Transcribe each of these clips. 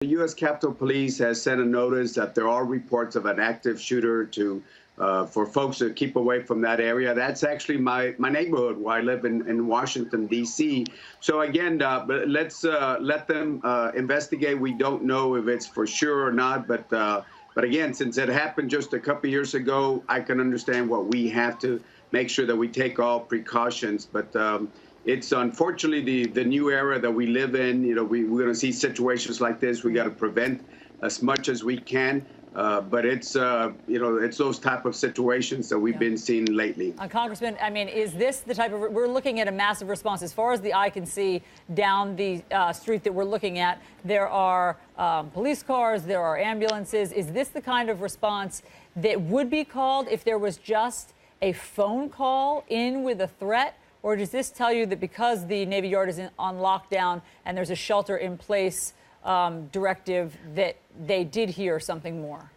The U.S. Capitol Police has sent a notice that there are reports of an active shooter for folks to keep away from that area. That's actually my neighborhood where I live in Washington, D.C. So again, let's let them investigate. We don't know if it's for sure or not, but again, since it happened just a couple years ago, I can understand what we have to make sure that we take all precautions. But it's unfortunately the new era that we live in. You know, we're going to see situations like this. We got to prevent as much as we can. But it's, you know, it's those type of situations that we've been seeing lately. Congressman, I mean, is this the type of, we're looking at a massive response. As far as the eye can see down the street that we're looking at, there are police cars, there are ambulances. Is this the kind of response that would be called if there was just a phone call in with a threat? Or does this tell you that because the Navy Yard is on lockdown and there's a shelter in place directive that they did hear something more?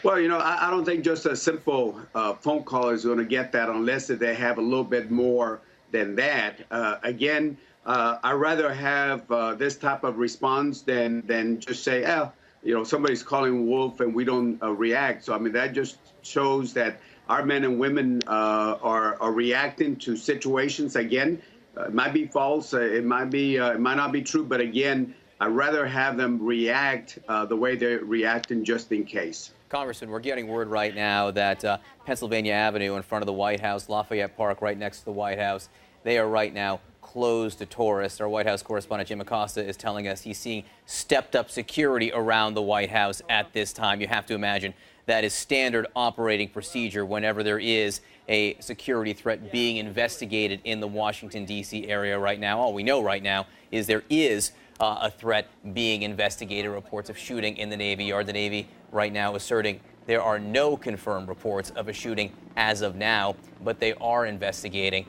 Well, you know, I don't think just a simple phone call is going to get that unless they have a little bit more than that. Again, I'd rather have this type of response than just say, oh, you know, somebody's calling wolf and we don't react. So, I mean, that just shows that our men and women are reacting to situations. Again, it might be false, it might not be true, but again, I'd rather have them react the way they're reacting just in case. Congressman, we're getting word right now that Pennsylvania Avenue in front of the White House, Lafayette Park right next to the White House, they are right now closed to tourists. Our White House correspondent Jim Acosta is telling us he's seeing stepped-up security around the White House at this time. You have to imagine that is standard operating procedure whenever there is a security threat being investigated in the Washington, D.C. area right now. All we know right now is there is a threat being investigated, reports of shooting in the Navy Yard. The Navy right now asserting there are no confirmed reports of a shooting as of now, but they are investigating.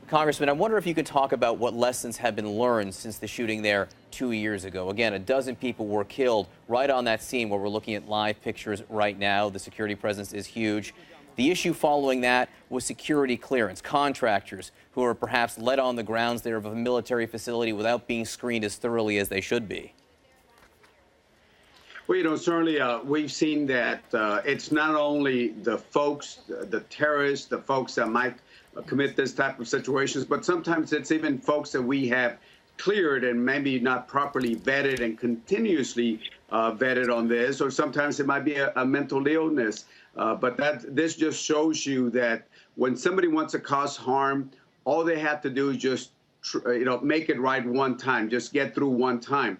Congressman, I wonder if you could talk about what lessons have been learned since the shooting there 2 years ago. Again, a dozen people were killed right on that scene where we're looking at live pictures right now. The security presence is huge. The issue following that was security clearance, contractors who are perhaps let on the grounds there of a military facility without being screened as thoroughly as they should be. Well, you know, certainly we've seen that it's not only the folks, the terrorists, the folks that might commit this type of situations, but sometimes it's even folks that we have cleared and maybe not properly vetted and continuously vetted on this, or sometimes it might be a mental illness. But this just shows you that when somebody wants to cause harm, all they have to do is just make it right one time, just get through one time.